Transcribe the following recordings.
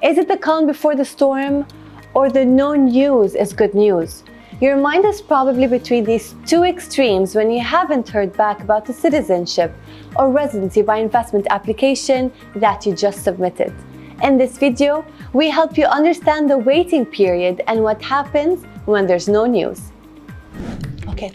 Is it the calm before the storm, or the no news is good news? Your mind is probably between these two extremes when you haven't heard back about the citizenship or residency by investment application that you just submitted. In this video, we help you understand the waiting period and what happens when there's no news. Okay.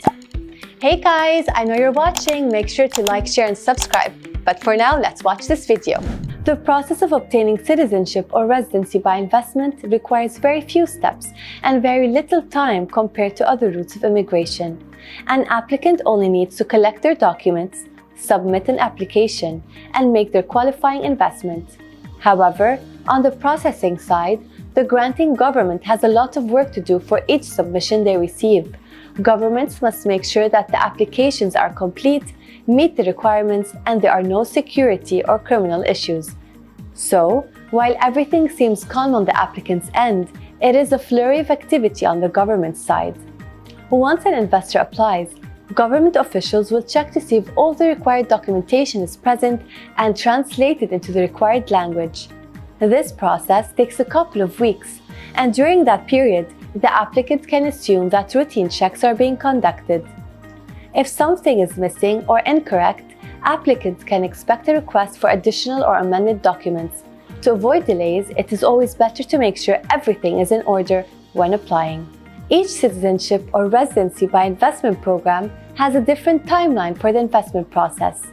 Hey guys, I know you're watching. Make sure to like, share, and subscribe. But for now, let's watch this video. The process of obtaining citizenship or residency by investment requires very few steps and very little time compared to other routes of immigration. An applicant only needs to collect their documents, submit an application, and make their qualifying investment. However, on the processing side, the granting government has a lot of work to do for each submission they receive. Governments must make sure that the applications are complete, meet the requirements, and there are no security or criminal issues. So, while everything seems calm on the applicant's end, it is a flurry of activity on the government side. Once an investor applies, government officials will check to see if all the required documentation is present and translated into the required language. This process takes a couple of weeks, and during that period, the applicant can assume that routine checks are being conducted. If something is missing or incorrect, applicants can expect a request for additional or amended documents. To avoid delays, it is always better to make sure everything is in order when applying. Each citizenship or residency by investment program has a different timeline for the investment process.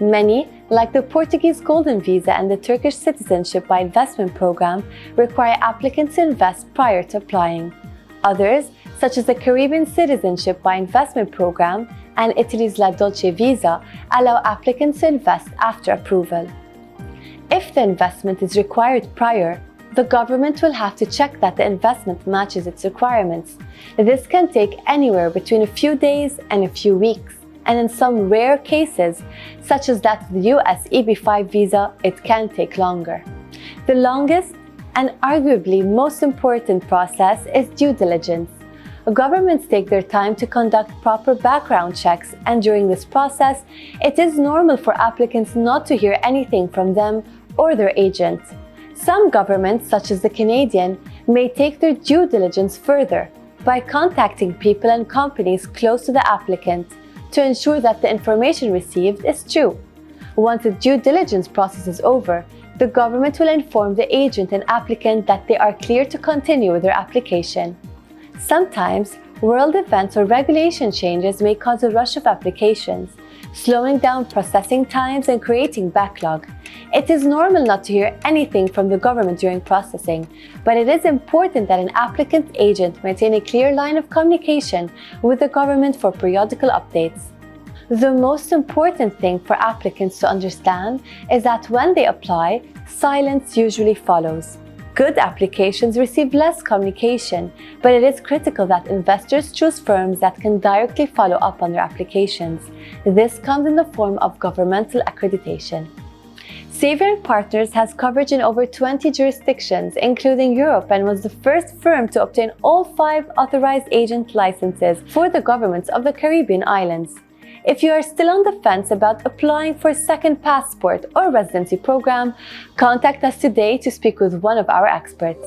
Many, like the Portuguese Golden Visa and the Turkish Citizenship by Investment Program, require applicants to invest prior to applying. Others, such as the Caribbean Citizenship by Investment Program and Italy's La Dolce Visa, allow applicants to invest after approval. If the investment is required prior, the government will have to check that the investment matches its requirements. This can take anywhere between a few days and a few weeks. And in some rare cases, such as that of the US EB-5 visa, it can take longer. The longest and arguably most important process is due diligence. Governments take their time to conduct proper background checks, and during this process, it is normal for applicants not to hear anything from them or their agent. Some governments, such as the Canadian, may take their due diligence further by contacting people and companies close to the applicant to ensure that the information received is true. Once the due diligence process is over, the government will inform the agent and applicant that they are clear to continue with their application. Sometimes, world events or regulation changes may cause a rush of applications, slowing down processing times and creating backlog. It is normal not to hear anything from the government during processing, but it is important that an applicant's agent maintain a clear line of communication with the government for periodical updates. The most important thing for applicants to understand is that when they apply, silence usually follows. Good applications receive less communication, but it is critical that investors choose firms that can directly follow up on their applications. This comes in the form of governmental accreditation. Xavier & Partners has coverage in over 20 jurisdictions, including Europe, and was the first firm to obtain all 5 authorized agent licenses for the governments of the Caribbean islands. If you are still on the fence about applying for a second passport or residency program, contact us today to speak with one of our experts.